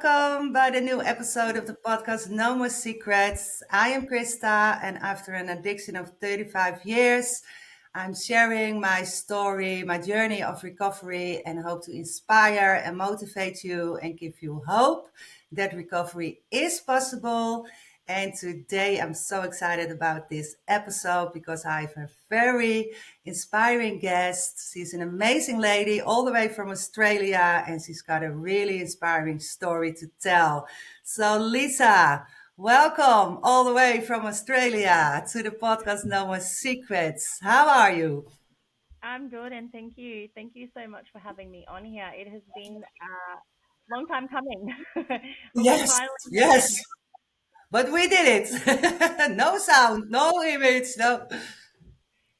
welcome by the new episode of the podcast No More Secrets. I am Christa, and after an addiction of 35 years, I'm sharing my story, my journey of recovery, and hope to inspire and motivate you and give you hope that recovery is possible. And today I'm so excited about this episode because I have a very inspiring guest. She's an amazing lady all the way from Australia, and she's got a really inspiring story to tell. So Lisa, welcome all the way from Australia to the podcast No More Secrets. How are you? I'm good, and thank you. Thank you so much for having me on here. It has been a long time coming, but we Yes, finally made it. yes, but we did it. No sound, no image, no.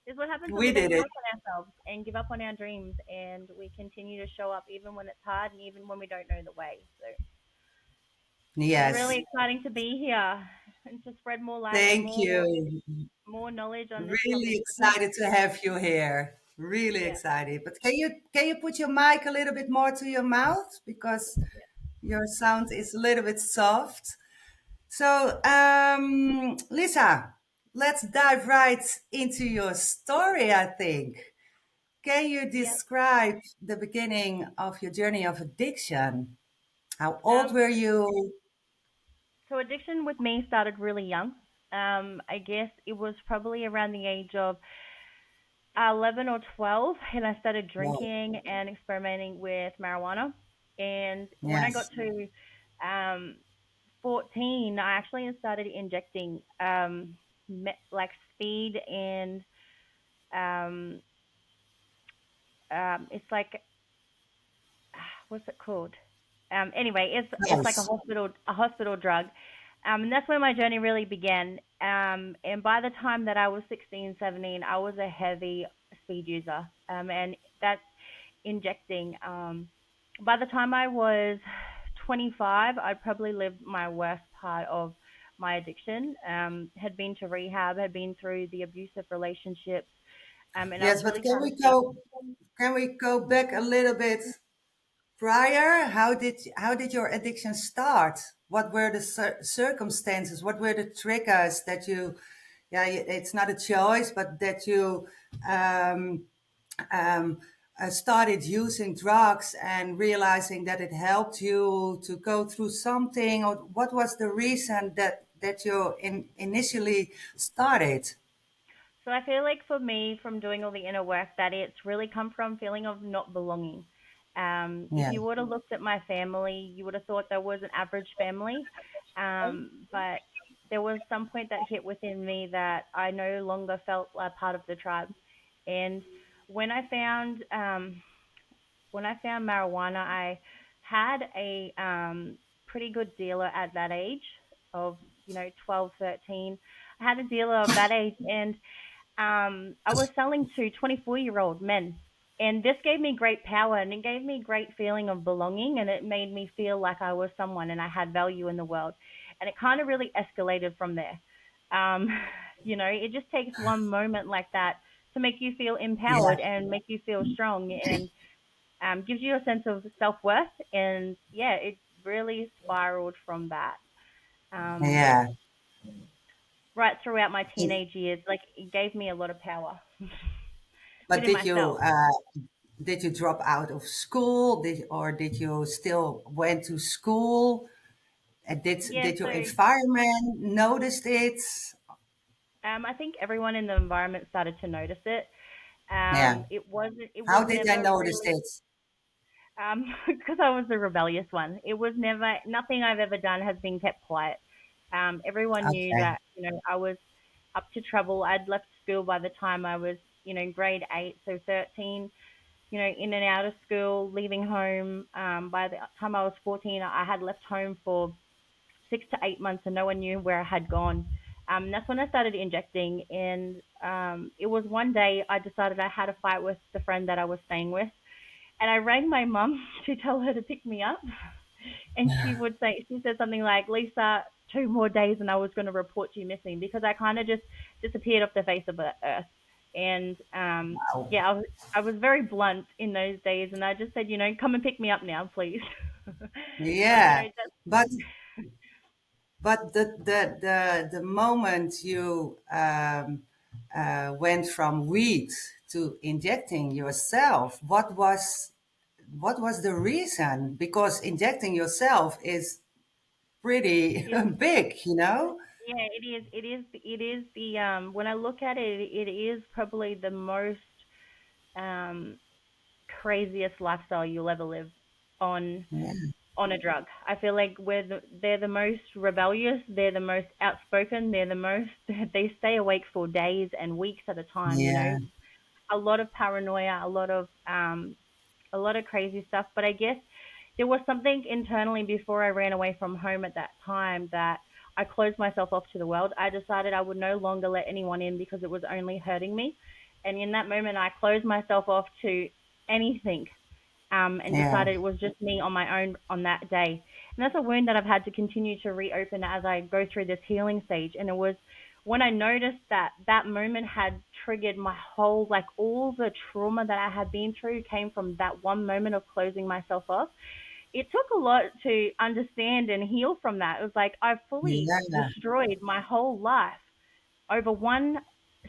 This is what happens when We we don't did give it. up on ourselves and give up on our dreams, and we continue to show up even when it's hard and even when we don't know the way. So it's really Yes, exciting to be here and to spread more light and thank more you. more knowledge on this Really topic. excited to have you here. Really Yeah, excited. But can you put your mic a little bit more to your mouth because yeah, your sound is a little bit soft. So, Lisa, let's dive right into your story, I think. Can you yeah. describe the beginning of your journey of addiction? How old Um, were you? so addiction with me started really young. I guess it was probably around the age of 11 or 12, and I started Wow. drinking and experimenting with marijuana. And when I got Yes. to um, 14, I actually started injecting like speed and um, it's like what's it called? Anyway, it's like Yes. a hospital drug, and that's where my journey really began. And by the time that I was 16, 17, I was a heavy speed user, and that's injecting. By the time I was 25, I'd probably lived my worst part of my addiction. Had been to rehab, had been through the abusive relationships, and I Yes, was but really trying to. can we go back a little bit prior? How did your addiction start? What were the circumstances? What were the triggers that you, yeah, it's not a choice, but that you um, um, started using drugs and realizing that it helped you to go through something? Or what was the reason that you initially started? So I feel like for me, from doing all the inner work, that it's really come from feeling of not belonging. If Yeah. you would have looked at my family, you would have thought there was an average family, but there was some point that hit within me that I no longer felt a part of the tribe. And when I found marijuana, I had a pretty good dealer at that age of 12, 13. I had a dealer of that age, and I was selling to 24-year-old men. And this gave me great power and it gave me great feeling of belonging and it made me feel like I was someone and I had value in the world. And it kind of really escalated from there. Um, it just takes one moment like that to make you feel Yeah. empowered and make you feel strong and gives you a sense of self worth. And yeah, it really spiraled from that. Um, Yeah. right throughout my teenage years, like it gave me a lot of power But within myself. did you drop out of school? Did you still went to school? And Yeah, did your so environment noticed it? I think everyone in the environment started to notice it. Yeah. It was How did they never notice really it? because I was the rebellious one. It was never nothing I've ever done has been kept quiet. Everyone knew Okay. that I was up to trouble. I'd left school by the time I was grade 8, so 13. In and out of school, leaving home. By the time I was 14, I had left home for 6 to 8 months, and no one knew where I had gone. That's when I started injecting, and it was one day I decided I had a fight with the friend that I was staying with, and I rang my mum to tell her to pick me up, and she said something like, "Lisa, 2 more days, and I was going to report you missing," because I kind of just disappeared off the face of the earth. And Wow. yeah, I was very blunt in those days, and I just said, come and pick me up now, please. Yeah. But the moment you went from weed to injecting yourself, what was the reason? Because injecting yourself is pretty Is big, you know? Yeah, it is. It is the when I look at it, it is probably the most um craziest lifestyle you'll ever live on Yeah, on a drug. I feel like they're the most rebellious, they're the most outspoken, they're the most they stay awake for days and weeks at a time, you yeah, know. A lot of paranoia, a lot of crazy stuff. But I guess there was something internally before I ran away from home at that time that I closed myself off to the world. I decided I would no longer let anyone in because it was only hurting me. And in that moment, I closed myself off to anything, and yeah, decided it was just me on my own on that day. And that's a wound that I've had to continue to reopen as I go through this healing stage. And it was when I noticed that that moment had triggered my whole, like all the trauma that I had been through came from that one moment of closing myself off. It took a lot to understand and heal from that. It was like I fully yeah, destroyed my whole life over one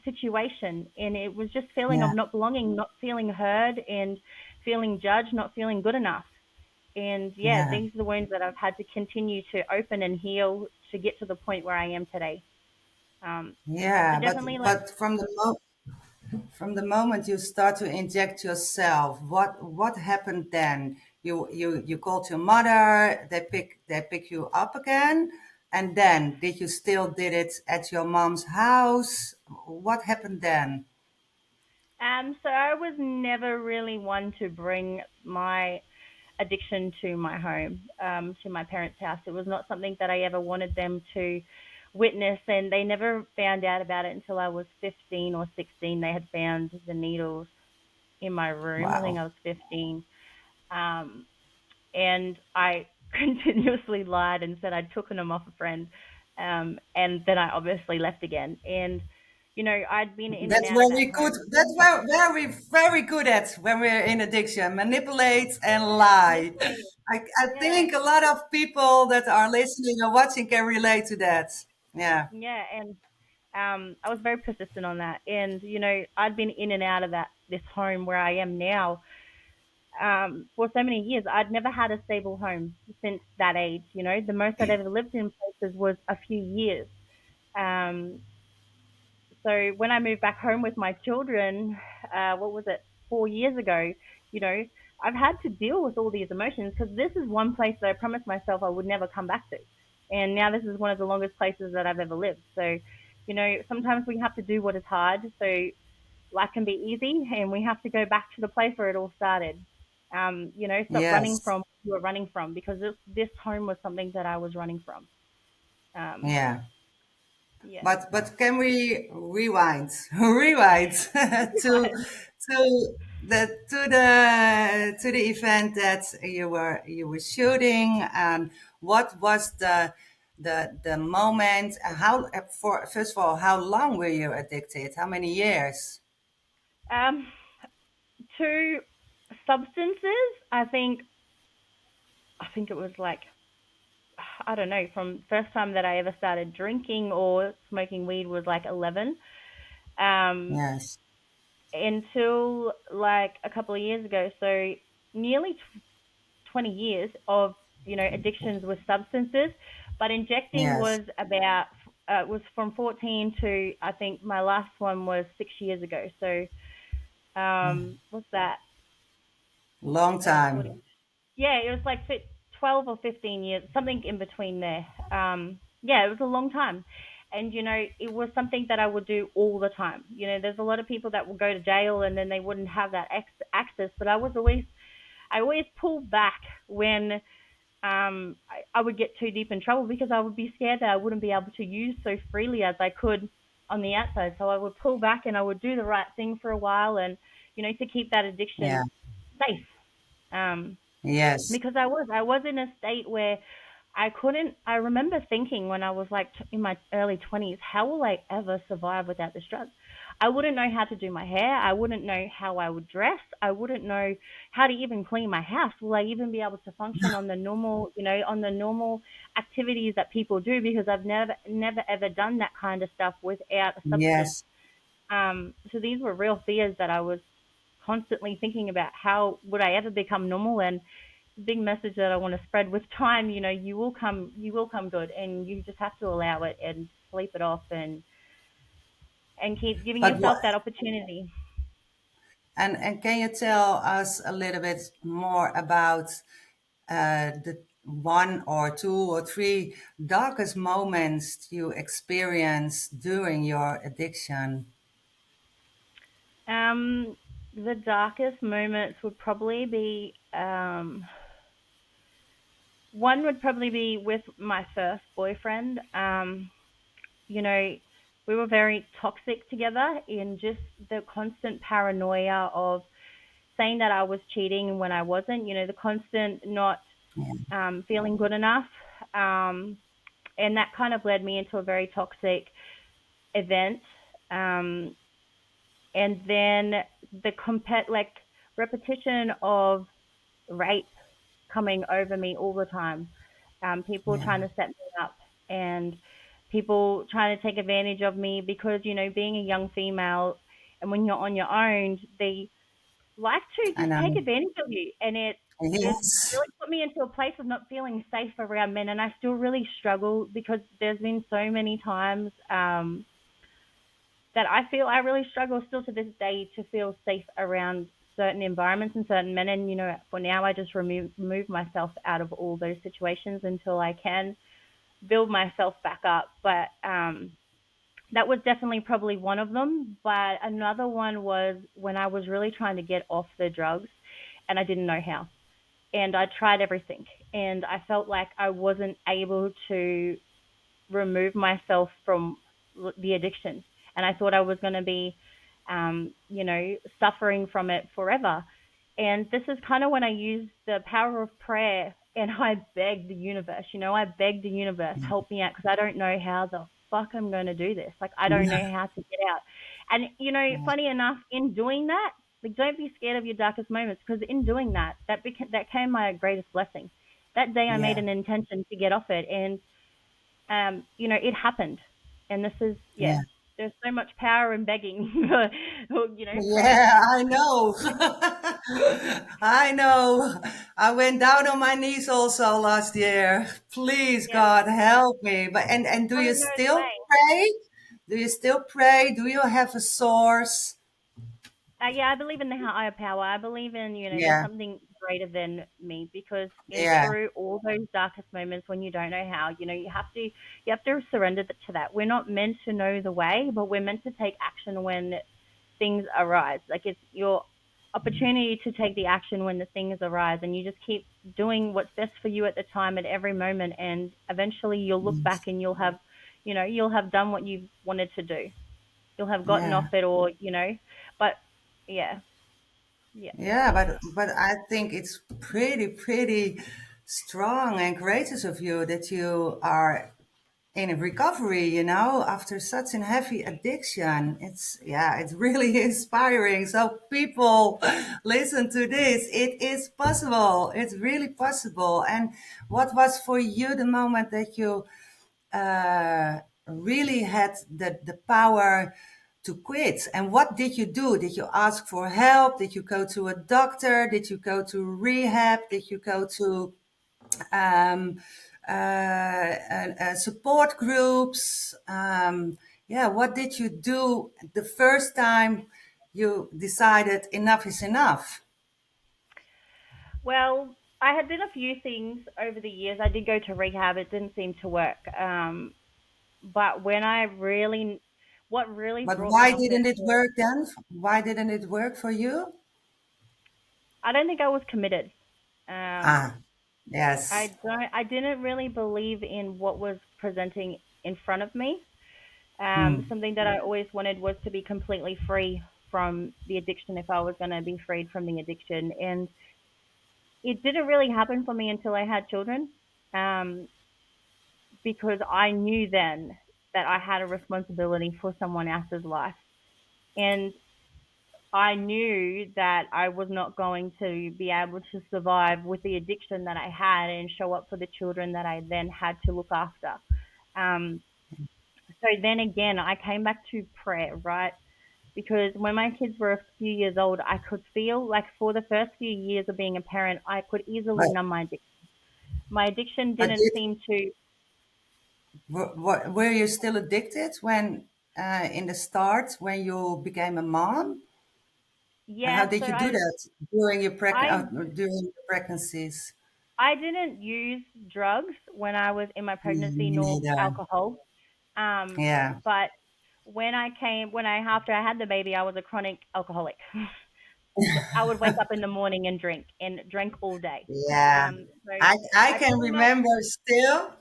situation, and it was just feeling yeah, of not belonging, not feeling heard, and feeling judged, not feeling good enough. And yeah, yeah, these are the wounds that I've had to continue to open and heal to get to the point where I am today. So yeah. definitely, like, But from the moment you start to inject yourself, what happened then? You called your mother. They pick you up again, and then did you still did it at your mom's house? What happened then? so I was never really one to bring my addiction to my home, to my parents' house. It was not something that I ever wanted them to witness, and they never found out about it until I was 15 or 16. They had found the needles in my room. I think Wow, I was 15. Um, and I continuously lied and said I'd taken them off a friend. And then I obviously left again. And, you know, I'd been in and that's out of where that we could. home. That's where very very good at when we're in addiction, manipulate and lie. Exactly. I Yeah. think a lot of people that are listening or watching can relate to that. Yeah, Yeah. And I was very persistent on that. And, you know, I'd been in and out of this home where I am now, for so many years. I'd never had a stable home since that age. You know, the most I'd ever lived in places was a few years. Um, so when I moved back home with my children, what was it, 4 years ago, you know, I've had to deal with all these emotions because this is one place that I promised myself I would never come back to. And now this is one of the longest places that I've ever lived. So, you know, sometimes we have to do what is hard so life can be easy, and we have to go back to the place where it all started. You know, stop running yes, from what you were running from, because this home was something that I was running from. Um, yeah. yeah. But can we rewind rewind to the event that you were shooting? What was the moment? How for first of all, how long were you addicted? How many years? Um, to substances, I think it was like, I don't know, from first time that I ever started drinking or smoking weed was like 11. Um, Yes. until like a couple of years ago, so nearly 20 years of, you know, addictions with substances, but injecting Yes. was about was from 14 to, I think my last one was 6 years ago. So what's that? Long 40. time. Yeah, it was like 12 or 15 years, something in between there. Yeah, it was a long time. And, you know, it was something that I would do all the time. You know, there's a lot of people that will go to jail and then they wouldn't have that access, but I always pulled back when I would get too deep in trouble because I would be scared that I wouldn't be able to use so freely as I could on the outside. So I would pull back and I would do the right thing for a while, and, you know, to keep that Yeah. addiction safe. Um, Yes. because I was in a state where I couldn't. I remember thinking when I was like in my early 20s, how will I ever survive without this drug? I wouldn't know how to do my hair. I wouldn't know how I would dress. I wouldn't know how to even clean my house. Will I even be able to function on the normal, on the normal activities that people do? Because I've never ever done that kind of stuff without a substance. Yes. So these were real fears that I was constantly thinking about. How would I ever become normal? And the big message that I want to spread with time, you will come good, and you just have to allow it and sleep it off, and keep giving But what, yourself that opportunity. and can you tell us a little bit more about the one or two or three darkest moments you experienced during your addiction? The darkest moments would probably be one would probably be with my first boyfriend. You know, we were very toxic together in just the constant paranoia of saying that I was cheating when I wasn't. The constant not feeling good enough, and that kind of led me into a very toxic event. Um, and then the repetition of rape coming over me all the time. People Yeah, trying to set me up, and people trying to take advantage of me because, being a young female, and when you're on your own, they like to I just know. take advantage of you. And it just Yes, really put me into a place of not feeling safe around men. And I still really struggle because there's been so many times that I feel I really struggle still to this day to feel safe around certain environments and certain men. And, for now, I just remove myself out of all those situations until I can build myself back up. But that was definitely probably one of them. But another one was when I was really trying to get off the drugs and I didn't know how. And I tried everything. And I felt like I wasn't able to remove myself from the addiction. And I thought I was going to be, suffering from it forever. And this is kind of when I used the power of prayer and I begged the universe, help me out because I don't know how the fuck I'm going to do this. Like, I don't know how to get out. And, funny enough, in doing that, like, don't be scared of your darkest moments because in doing that, that came my greatest blessing. That day I made yeah, an intention to get off it, and it happened. And this is, yeah, yeah. there's so much power in begging, for us. Yeah, I know. I know. I went down on my knees also last year. Please, Yeah. God, help me. But and do Oh, you no still way. pray? Do you still pray? Do you have a source? Yeah, I believe in the higher power. I believe in, there's Yeah, something greater than me because in yeah, through all those darkest moments when you don't know how, you have to surrender to that. We're not meant to know the way, but we're meant to take action when things arise. Like, it's your opportunity to take the action when the things arise, and you just keep doing what's best for you at the time, at every moment, and eventually you'll look back and you'll have done what you wanted to do. You'll have gotten yeah. off it, or but yeah, yeah, Yeah, but I think it's pretty strong and courageous of you that you are in a recovery, after such a heavy addiction. It's really inspiring. So people listen to this. It is possible. It's really possible. And what was for you the moment that you really had the power to quit? And what did you do? Did you ask for help? Did you go to a doctor? Did you go to rehab? Did you go to um, support groups? Yeah, what did you do the first time you decided enough is enough? well, I had done a few things over the years. I did go to rehab. It didn't seem to work. But what really But brought me why off it didn't it was, work then? Why didn't it work for you? I don't think I was committed. Ah, yes. I didn't really believe in what was presenting in front of me. Hmm. Something that I always wanted was to be completely free from the addiction if I was going to be freed from the addiction. And it didn't really happen for me until I had children, um, because I knew then that I had a responsibility for someone else's life. And I knew that I was not going to be able to survive with the addiction that I had and show up for the children that I then had to look after. Um, so then again, I came back to prayer, right? Because when my kids were a few years old, I could feel like for the first few years of being a parent, I could easily But numb my addiction. My addiction but didn't did seem to, were you still addicted when in the start when you became a mom? How yeah. So did you do that during your I, during your pregnancies? I didn't use drugs when I was in my pregnancy, Me nor neither. alcohol. Yeah. But after I had the baby, I was a chronic alcoholic. I would wake up in the morning and drink all day. Yeah. So I I can pretty much, remember still.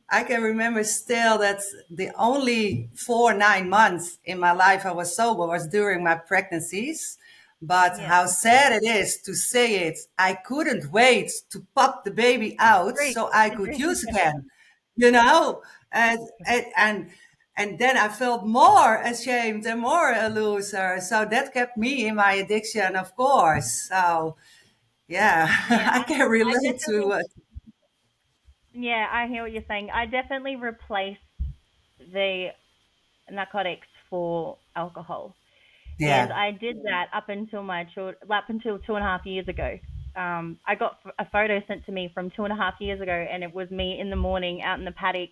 I can remember still that the only 4 9 months in my life I was sober was during my pregnancies. But yeah, how sad it is to say it, I couldn't wait to pop the baby out drink, so I could drink. use again, you know? And, and, and, and then I felt more ashamed and more a loser. So that kept me in my addiction, of course. So, yeah, Yeah, I can I relate to definitely, it. yeah, I hear what you're saying. I definitely replaced the narcotics for alcohol. And Yeah. I did that up until 2.5 years ago. I got a photo sent to me from 2.5 years ago, and it was me in the morning out in the paddock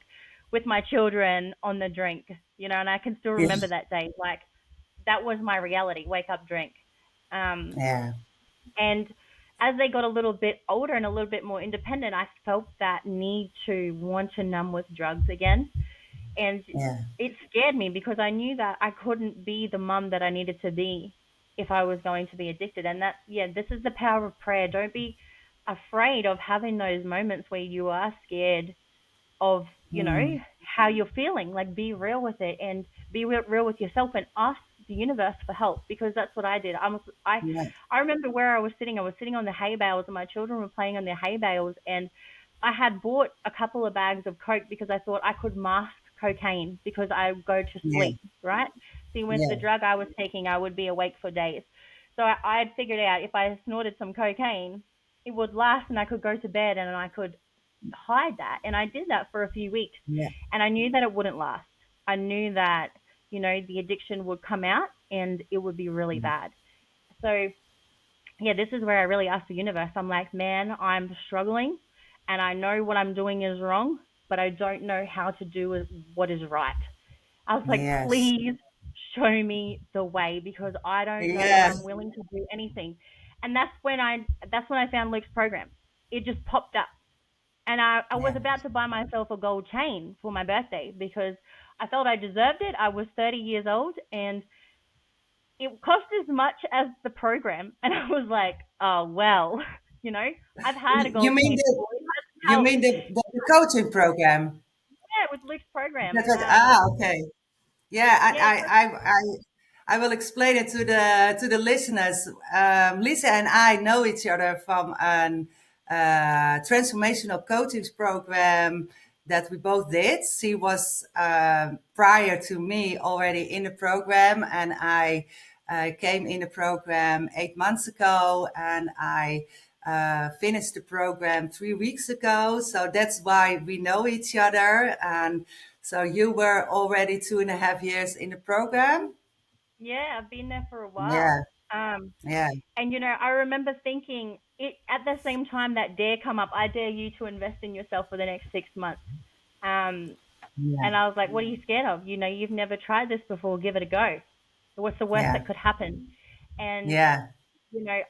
with my children on the drink, and I can still Yeah. remember that day. Like, that was my reality: wake up, drink. Um, Yeah. and as they got a little bit older and a little bit more independent, I felt that need to want to numb with drugs again. And Yeah. it scared me because I knew that I couldn't be the mum that I needed to be if I was going to be addicted. And this is the power of prayer. Don't be afraid of having those moments where you are scared of, Mm. how you're feeling. Like, be real with it and be real with yourself and ask the universe for help, because that's what I did. Yeah. I remember where I was sitting. I was sitting on the hay bales and my children were playing on their hay bales, and I had bought a couple of bags of coke because I thought I could mask cocaine because I go to Yeah. sleep, right? See, with the Yeah. drug I was taking, I would be awake for days. So I had figured out if I snorted some cocaine, it would last and I could go to bed and I could hide that. And I did that for a few weeks, Yeah. and I knew that it wouldn't last. I knew that, the addiction would come out and it would be really bad. So, yeah, this is where I really asked the universe. I'm like, man, I'm struggling and I know what I'm doing is wrong, but I don't know how to do what is right. I was like, Yes. please show me the way, because I don't know if I'm Yes. willing to do anything. And that's when I found Luke's program. It just popped up. And I was Yeah. about to buy myself a gold chain for my birthday because I felt I deserved it. I was 30 years old and it cost as much as the program. And I was like, oh, well, you know, I've had a You gold mean chain the before. It hasn't you helped. mean the coaching program? Yeah, with Luke's program. That was okay. Yeah, Yeah, so, I will explain it to the listeners. Lisa and I know each other from an transformational coaching program that we both did. She was prior to me already in the program, and I came in the program 8 months ago, and I finished the program 3 weeks ago. So that's why we know each other. And so you were already 2.5 years in the program? yeah, I've been there for a Yeah, while. yeah, And I remember thinking it at the same time that dare come up. I dare you to invest in yourself for the next 6 months. Um, yeah, and I was like, what are you scared of? You've never tried this before. Give it a go. What's the worst yeah, that could happen? And yeah,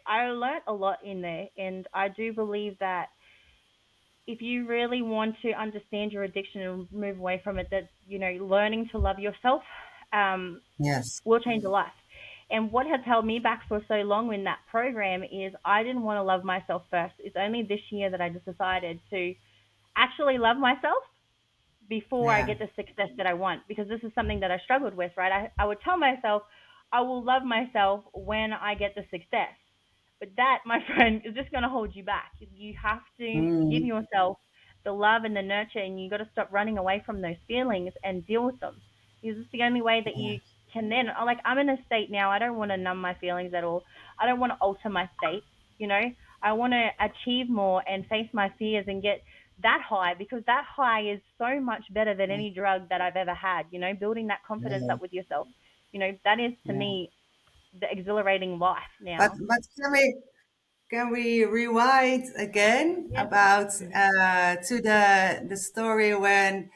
I learnt a lot in there, and I do believe that if you really want to understand your addiction and move away from it, that learning to love yourself yes, will change your life. And what has held me back for so long in that program is I didn't want to love myself first. It's only this year that I just decided to actually love myself before I yeah, get the success that I want, because this is something that I struggled with, right? I would tell myself, I will love myself when I get the success. But that, my friend, is just going to hold you back. You have to give mm, yourself the love and the nurture, and you got to stop running away from those feelings and deal with them. Because it's the only way that yeah, you can then, like, I'm in a state now. I don't want to numb my feelings at all. I don't want to alter my state. You know, I want to achieve more and face my fears and get that high, because that high is so much better than any drug that I've ever had. You know, building that confidence yeah, up with yourself. You know, that is to yeah. me the exhilarating life But now. can we rewind again Yeah. about Mhm. to the story when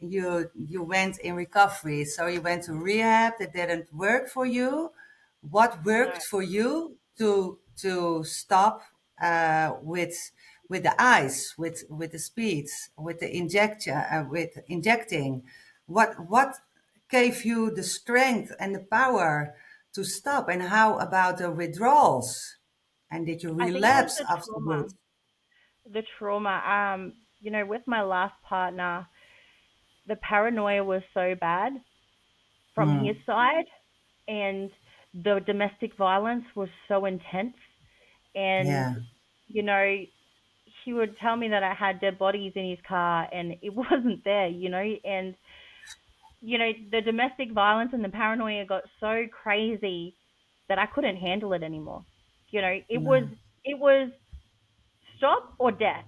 you went in recovery? So you went to rehab that didn't work for you. What No. worked for you to stop with the ice, with the speeds, with the injection, with injecting? What gave you the strength and the power to stop? And how about the withdrawals? And did you I think it was relapse the trauma. afterwards? The trauma. You know, with my last partner, the paranoia was so bad from his Hmm. side, and the domestic violence was so intense. And, Yeah. you know, he would tell me that I had dead bodies in his car and it wasn't there, you know, and, you know, the domestic violence and the paranoia got so crazy that I couldn't handle it anymore. You know, No. it was stop or death.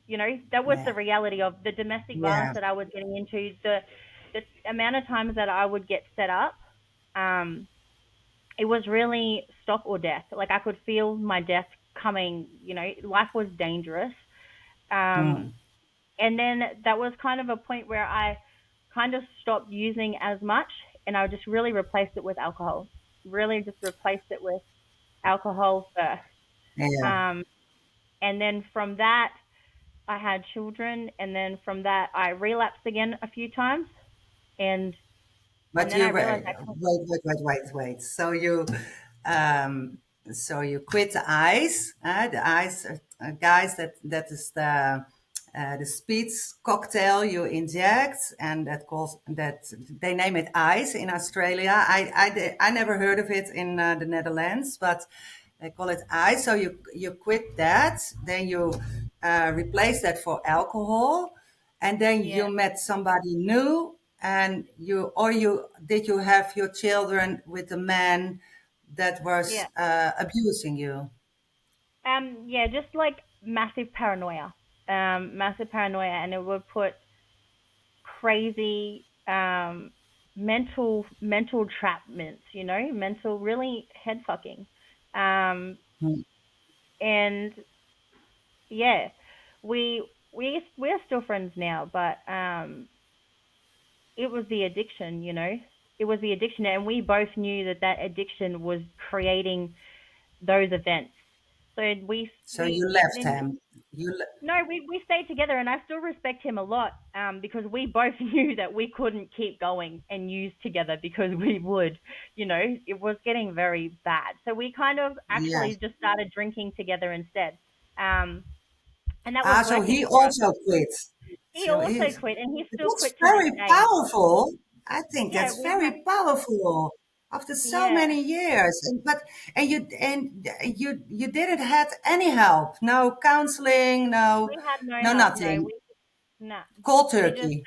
You know, that was the Yeah. reality of the domestic violence Yeah. that I was getting into. The amount of times that I would get set up, um, it was really stop or death. Like, I could feel my death coming. You know, life was dangerous. Um, Hmm. and then that was kind of a point where I kind of stopped using as much, and I just really replaced it with alcohol. Really, just replaced it with alcohol first. Yeah. Um, and then from that, I had children, and then from that, I relapsed again a few times, and But then I you realized wait, wait. Um, so you quit the ice. The ice, guys. That is the speeds cocktail you inject, and that calls that they name it ice in Australia. I never heard of it in the Netherlands, but they call it ice. So you quit that, then you replace that for alcohol, and then yeah, you met somebody new, and you did you have your children with the man that was yeah, abusing you? yeah, just like massive paranoia, and it would put crazy mental trapments, you know, mental really head fucking, Hmm. and yeah, we're still friends now, but it was the addiction, you know. It was the addiction, and we both knew that that addiction was creating those events. So So you left and him. no, we stayed together, and I still respect him a lot, because we both knew that we couldn't keep going and use together, because we would, you know, it was getting very bad. So we kind of Yeah. actually just started drinking together instead, um, and that was So working he for us. also quit. He So also he's quit, and he still that's quit to this very day. powerful. I think Yeah, that's very powerful after so yeah, many years. And you didn't have any help, no counseling, we had no no help. No, nothing. nah, Cold we just turkey.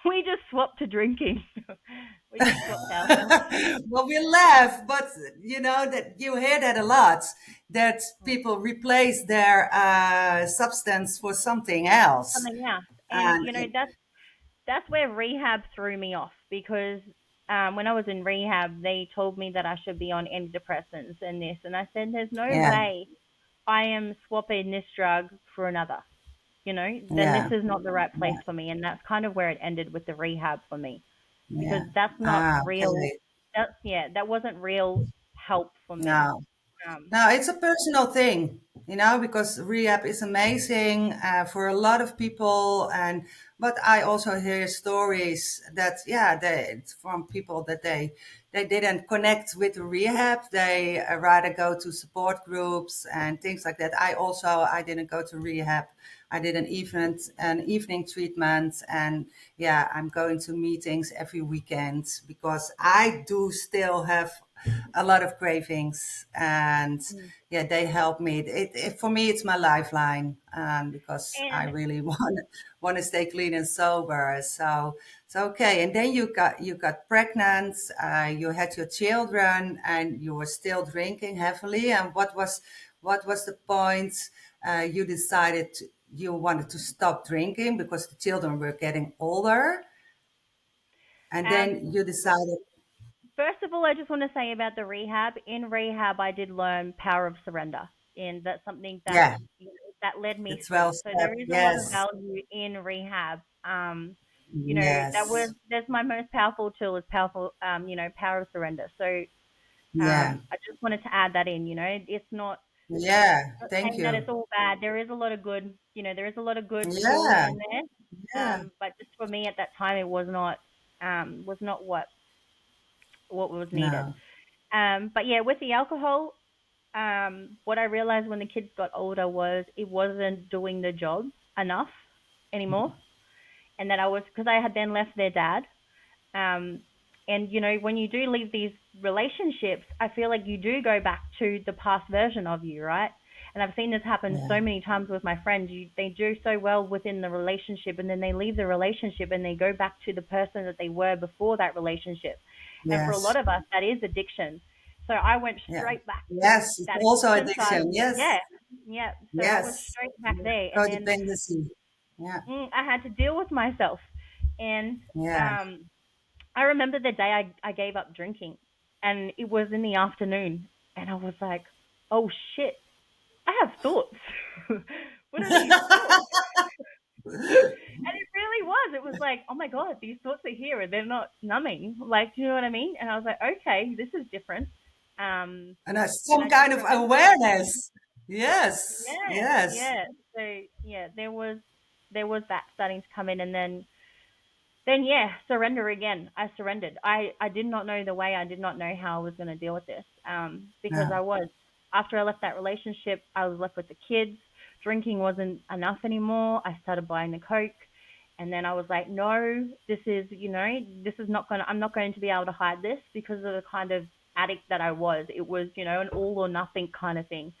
we just swapped to drinking. We just swapped ourselves. Well, we laugh, but you know that you hear that a lot. That people replace their substance for something else, Something else. And and you know, that's where rehab threw me off, because when I was in rehab, they told me that I should be on antidepressants and this, and I said, "There's no yeah, way I am swapping this drug for another. You know, then this yeah, is not the right place yeah, for me." And that's kind of where it ended with the rehab for me, yeah. because that's not real. Okay. That's yeah, that wasn't real help for me. No. Um, No, it's a personal thing, because rehab is amazing for a lot of people, but I also hear stories that it's from people that they didn't connect with rehab. They rather go to support groups and things like that. I didn't go to rehab. I did an evening treatment, and I'm going to meetings every weekend because I do still have a lot of cravings, and Mm. yeah, they help me. For me, it's my lifeline, because I And really want to stay clean and sober. So okay, and then you got pregnant, you had your children, and you were still drinking heavily. And what was the point you decided you wanted to stop drinking because the children were getting older, and um, then you decided, first of all, I just want to say about the rehab. In rehab, I did learn power of surrender, and that's something that yeah, that led the me through. 12 So step, there is a lot of yes. value in rehab. Yes. That's my most powerful tool is powerful. Power of surrender. So Yeah. I just wanted to add that in. It's Yeah. not Thank saying that you. it's all bad. There is a lot of good. There is a lot of good tools Yeah. in there. Yeah. But just for me at that time, it was not what was needed. No. But yeah, with the alcohol, what I realized when the kids got older was it wasn't doing the job enough anymore, and that I was because I had then left their dad. Um, and when you do leave these relationships, I feel like you do go back to the past version of you, right? And I've seen this happen Yeah. so many times with my friends. They do so well within the relationship, and then they leave the relationship and they go back to the person that they were before that relationship. And for a Yes. lot of us, that is addiction. So I went Yeah. straight back to Yes. It's that also addiction side of addiction. it. Yes. Yeah, yeah. So I went Yes. straight back Yeah. there, and then Codependency. Yeah. I had to deal with myself. And Yeah. um, I remember the day I gave up drinking, and it was in the afternoon, and I was like, "Oh shit, I have thoughts. What are these thoughts?" And it really was. It was like, "Oh my god, these thoughts are here, and they're not numbing." Like, do you know what I mean? And I was like, "Okay, this is different." Um, And that's and some I just kind of remember, awareness. Yes. yeah, Yes. yeah. So yeah, there was that starting to come in, and then yeah, surrender again. I surrendered. I did not know the way. I did not know how I was going to deal with this. Because No. I was after I left that relationship, I was left with the kids. Drinking wasn't enough anymore. I started buying the coke, and then I was like, no, this is not going. I'm not going to be able to hide this because of the kind of addict that I was. It was an all or nothing kind of thing.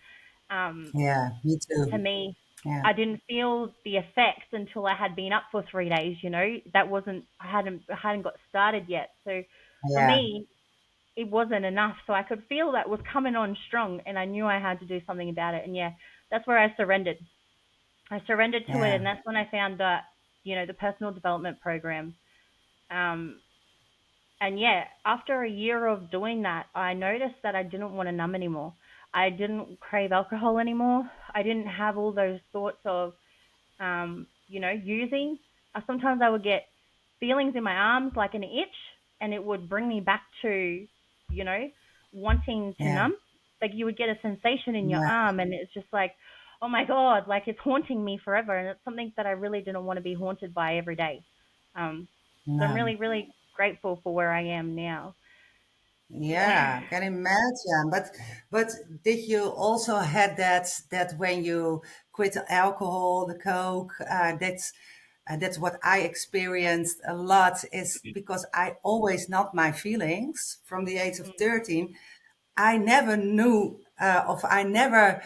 Um, Yeah. Me to too. me, Yeah. I didn't feel the effects until I had been up for 3 days. That wasn't I hadn't got started yet. So for Yeah. me, it wasn't enough. So I could feel that was coming on strong, and I knew I had to do something about it. And yeah, that's where I surrendered. I surrendered to it, Yeah. and that's when I found that the personal development program. Um, and yeah, after a year of doing that, I noticed that I didn't want to numb anymore. I didn't crave alcohol anymore. I didn't have all those thoughts of using. Sometimes I would get feelings in my arms like an itch, and it would bring me back to, you know, wanting to Yeah. numb. Like you would get a sensation in your Yeah. arm, and it's just like, oh my god, like it's haunting me forever, and it's something that I really didn't want to be haunted by every day. Um, so I'm No. really, really grateful for where I am now. Yeah, can imagine. But did you also had that when you quit the alcohol, the coke? That's what I experienced a lot. Is because I always not my feelings from the age of Mm, 13. I never knew, of I never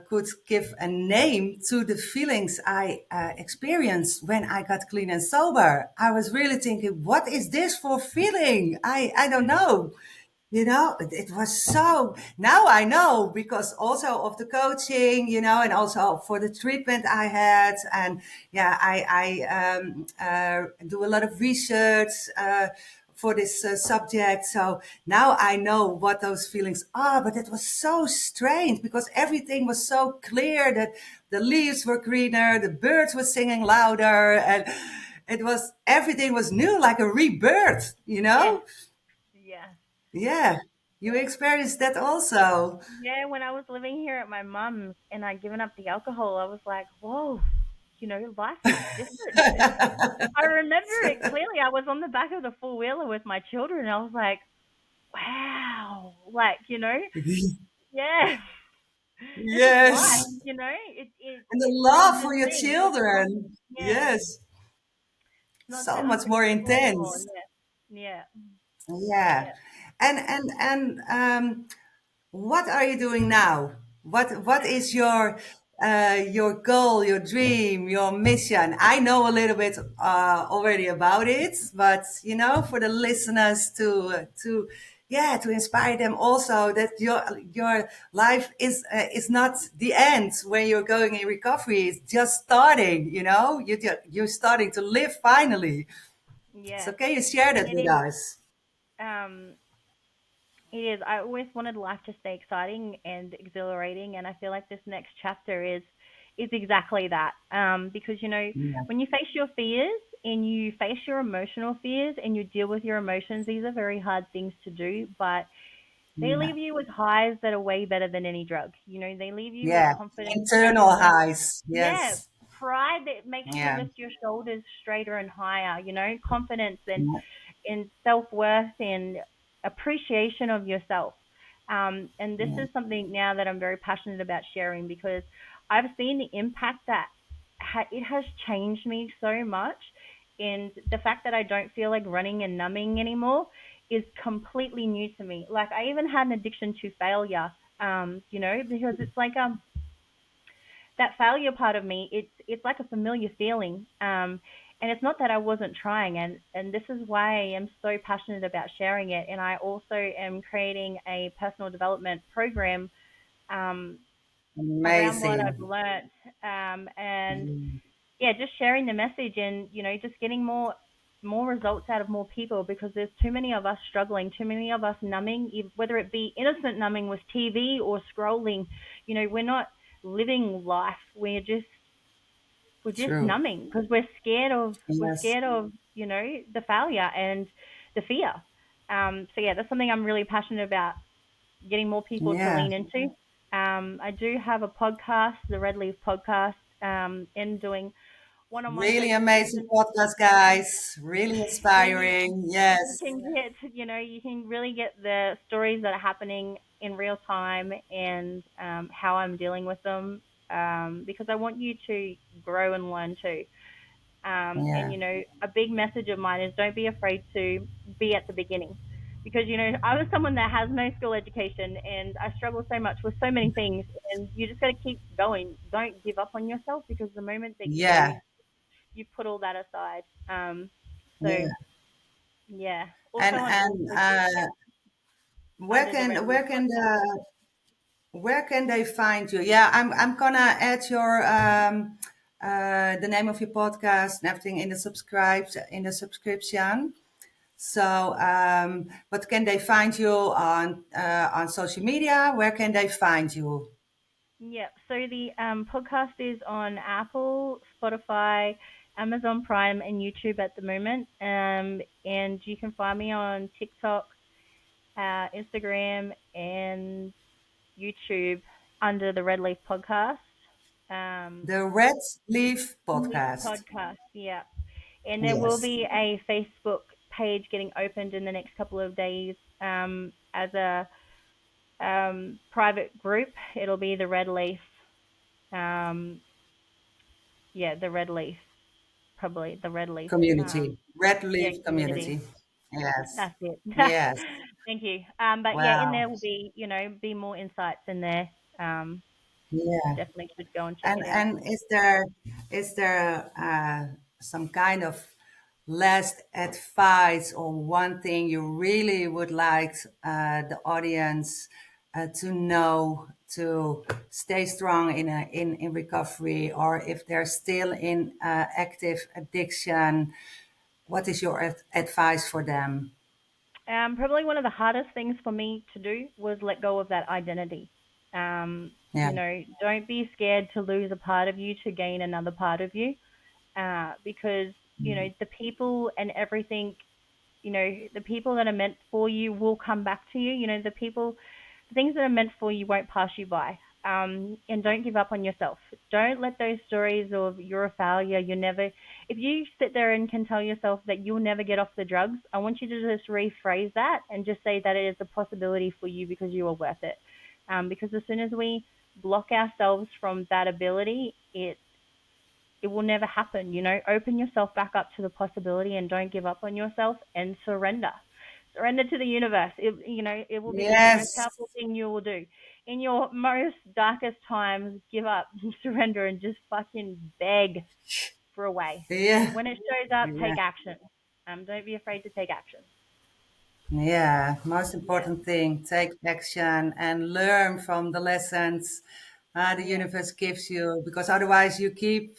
could give a name to the feelings I experienced when I got clean and sober. I was really thinking, what is this for feeling? I don't know. It was so, now I know because also of the coaching, and also for the treatment I had. And yeah, I do a lot of research for this subject. So now I know what those feelings are, but it was so strange because everything was so clear that the leaves were greener, the birds were singing louder, and everything was new, like a rebirth, yes, yeah. yeah, you experienced that also. Yeah, when I was living here at my mum's and I'd given up the alcohol, I was like, whoa, life is different. And I remember it clearly. I was on the back of the four wheeler with my children, and I was like, wow, like, yeah, this is life, Yes. And the it's not love this for your thing. children. Yeah, Yes. it's not So so much more unpredictable anymore. intense. Yeah, yeah, Yeah. yeah. And what are you doing now? What is your goal, your dream, your mission? I know a little bit already about it, but for the listeners to yeah, to inspire them also that your life is not the end when you're going in recovery. It's just starting. You're starting to live finally. So Yes, can you share that it with is. us? Um, it is. I always wanted life to stay exciting and exhilarating, and I feel like this next chapter is exactly that. Because Yeah, when you face your fears and you face your emotional fears and you deal with your emotions, these are very hard things to do, but they yeah, leave you with highs that are way better than any drug. They leave you with yeah. confidence Internal and highs. yeah, Yes. pride that makes you Yeah. lift your shoulders straighter and higher, confidence and Yeah. self-worth and appreciation of yourself. And this is something now that I'm very passionate about sharing because I've seen the impact that it has changed me so much. And the fact that I don't feel like running and numbing anymore is completely new to me. Like I even had an addiction to failure, because it's like that failure part of me, it's like a familiar feeling. And it's not that I wasn't trying, and this is why I am so passionate about sharing it. And I also am creating a personal development program um, around what I've Amazing. learned, and Mm. yeah, just sharing the message, and just getting more results out of more people because there's too many of us struggling, too many of us numbing, whether it be innocent numbing with TV or scrolling. We're not living life. We're just True. numbing because we're Yes. scared of the failure and the fear. So yeah, that's something I'm really passionate about, getting more people to Yeah. lean into. I do have a podcast, the Red Leaf Podcast, and doing one-on-one Really amazing consultations podcast, guys. Really where inspiring. you Yes. can get, you can really get the stories that are happening in real time and how I'm dealing with them, because I want you to grow and learn too. And Yeah. a big message of mine is don't be afraid to be at the beginning, because I was someone that has no school education and I struggle so much with so many things, and you just got to keep going. Don't give up on yourself, because the moment that you Yeah. do, you put all that aside. So Yeah. yeah. Also And on all and social media where under the Red can Leaf where can Podcast. where can they find you? Yeah, I'm gonna add your the name of your podcast and everything in the subscription. So, but can they find you on social media? Where can they find you? Yeah. So the podcast is on Apple, Spotify, Amazon Prime, and YouTube at the moment. And you can find me on TikTok, Instagram, and YouTube under the Red Leaf Podcast. Um, The Red Leaf Leaf Podcast. Podcast. Yeah. And there will Yes. be a Facebook page getting opened in the next couple of days, as a private group. It'll be the Red Leaf. Um, yeah, the Red Leaf, probably the Red Leaf. Community. Red Yeah, Leaf community. Community. Yes. That's it. Yes. Thank you. But yeah, in Wow. there will be, be more insights in there. Yeah. Definitely should go and check And it out. and is there some kind of last advice or one thing you really would like the audience to know to stay strong in recovery, or if they're still in active addiction, what is your advice for them? Probably one of the hardest things for me to do was let go of that identity. Yeah. Don't be scared to lose a part of you to gain another part of you, because the people and everything, the people that are meant for you will come back to you. The things that are meant for you won't pass you by. And don't give up on yourself. Don't let those stories of you're a failure, if you sit there and can tell yourself that you'll never get off the drugs, I want you to just rephrase that and just say that it is a possibility for you because you are worth it. Because as soon as we block ourselves from that ability, it will never happen. Open yourself back up to the possibility and don't give up on yourself and surrender. Surrender to the universe. It will be the most Yes. powerful thing you will do. In your most darkest times, give up, surrender, and just fucking beg for a way. Yeah. When it shows up, Yeah. take action. Don't be afraid to take action. Yeah. Most Yeah, important thing, take action and learn from the lessons the yeah, universe gives you, because otherwise you keep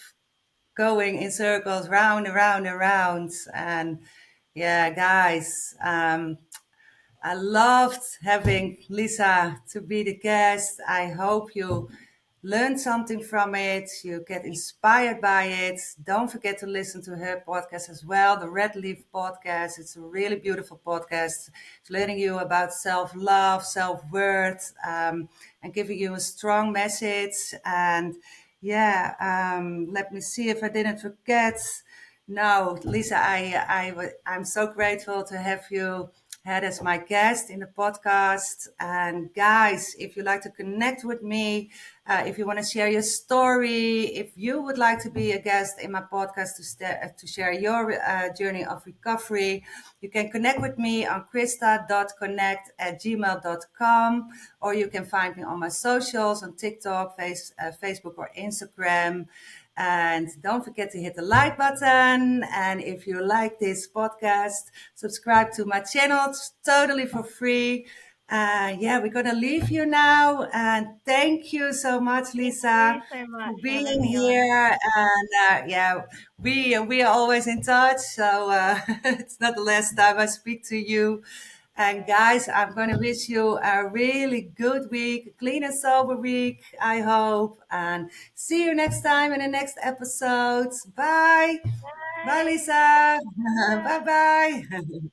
going in circles, round and round and round. And yeah, guys, I loved having Lisa to be the guest. I hope you learn something from it, you get inspired by it. Don't forget to listen to her podcast as well, the Red Leaf podcast. It's a really beautiful podcast. It's learning you about self love, self worth, and giving you a strong message. And yeah, let me see if I didn't forget. No, Lisa, I'm so grateful to have you had as my guest in the podcast. And guys, if you like to connect with me, if you want to share your story, if you would like to be a guest in my podcast to share your journey of recovery, you can connect with me on christa.connect@gmail.com, or you can find me on my socials on TikTok, Facebook, or Instagram. And don't forget to hit the like button. And if you like this podcast, subscribe to my channel. It's totally for free. Yeah, we're going to leave you now. And thank you so much, thank Lisa, you so much for for having being me on. here. And yeah, we are always in touch. So it's not the last time I speak to you. And Yeah. guys, I'm going to wish you a really good week, a clean and sober week, I hope. And see you next time in the next episode. Bye. Bye, Bye. Lisa. Bye Bye. bye.